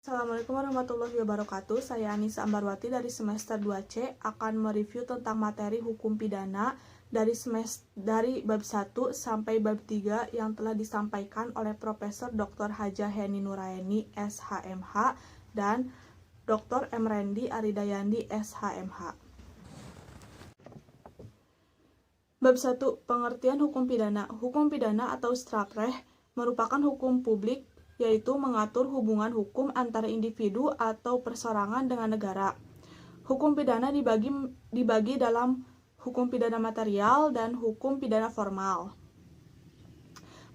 Assalamualaikum warahmatullahi wabarakatuh. Saya Anissa Ambarwati dari semester 2C akan mereview tentang materi hukum pidana dari bab 1 sampai bab 3 yang telah disampaikan oleh Profesor Dr. Hajah Heni Nuraini SHMH dan Dr. Emrendi Aridayandi SHMH. Bab 1. Pengertian hukum pidana. Hukum pidana atau Strafrecht merupakan hukum publik, yaitu mengatur hubungan hukum antara individu atau perseorangan dengan negara. Hukum pidana dibagi dalam hukum pidana material dan hukum pidana formal.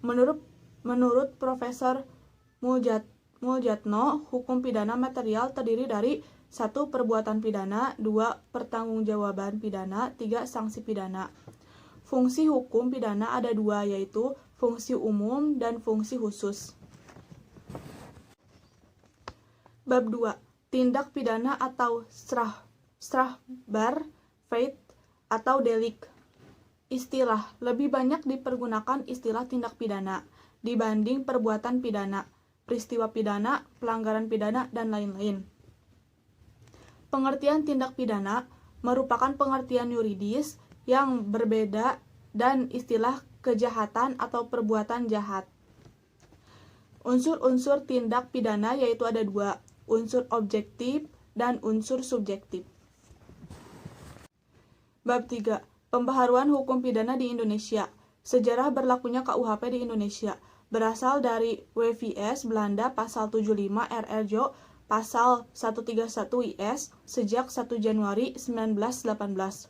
Menurut Profesor Muljatno, hukum pidana material terdiri dari 1. Perbuatan pidana, 2. Pertanggungjawaban pidana, 3. Sanksi pidana. Fungsi hukum pidana ada 2, yaitu fungsi umum dan fungsi khusus. Bab 2. Tindak pidana atau strafbar, feit, atau delik. Istilah. Lebih banyak dipergunakan istilah tindak pidana dibanding perbuatan pidana, peristiwa pidana, pelanggaran pidana, dan lain-lain. Pengertian tindak pidana merupakan pengertian yuridis yang berbeda dan istilah kejahatan atau perbuatan jahat. Unsur-unsur tindak pidana yaitu ada 2, unsur objektif dan unsur subjektif. Bab 3. Pembaharuan hukum pidana di Indonesia. Sejarah berlakunya KUHP di Indonesia berasal dari WVS Belanda pasal 75 RRJO pasal 131 IS sejak 1 Januari 1918.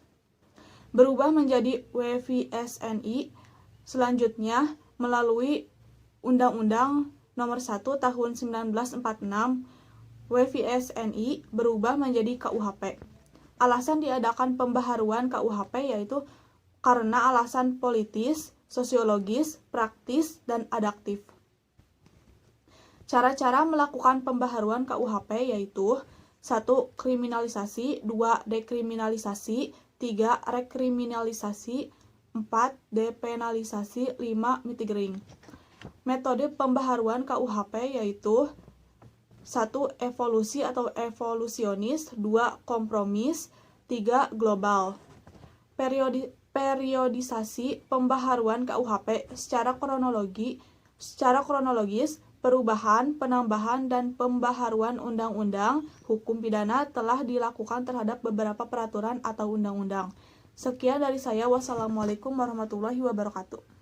Berubah menjadi WVSNI selanjutnya melalui Undang-Undang Nomor 1 Tahun 1946. WVSNI berubah menjadi KUHP. Alasan diadakan pembaharuan KUHP yaitu karena alasan politis, sosiologis, praktis, dan adaptif. Cara-cara melakukan pembaharuan KUHP yaitu 1. Kriminalisasi, 2. Dekriminalisasi, 3. Rekriminalisasi, 4. Depenalisasi, 5. Mitigering. Metode pembaharuan KUHP yaitu 1. Evolusi atau evolusionis, 2. Kompromis, 3. Global. Periodisasi pembaharuan KUHP secara kronologis, perubahan, penambahan, dan pembaharuan undang-undang hukum pidana telah dilakukan terhadap beberapa peraturan atau undang-undang. Sekian dari saya. Wassalamualaikum warahmatullahi wabarakatuh.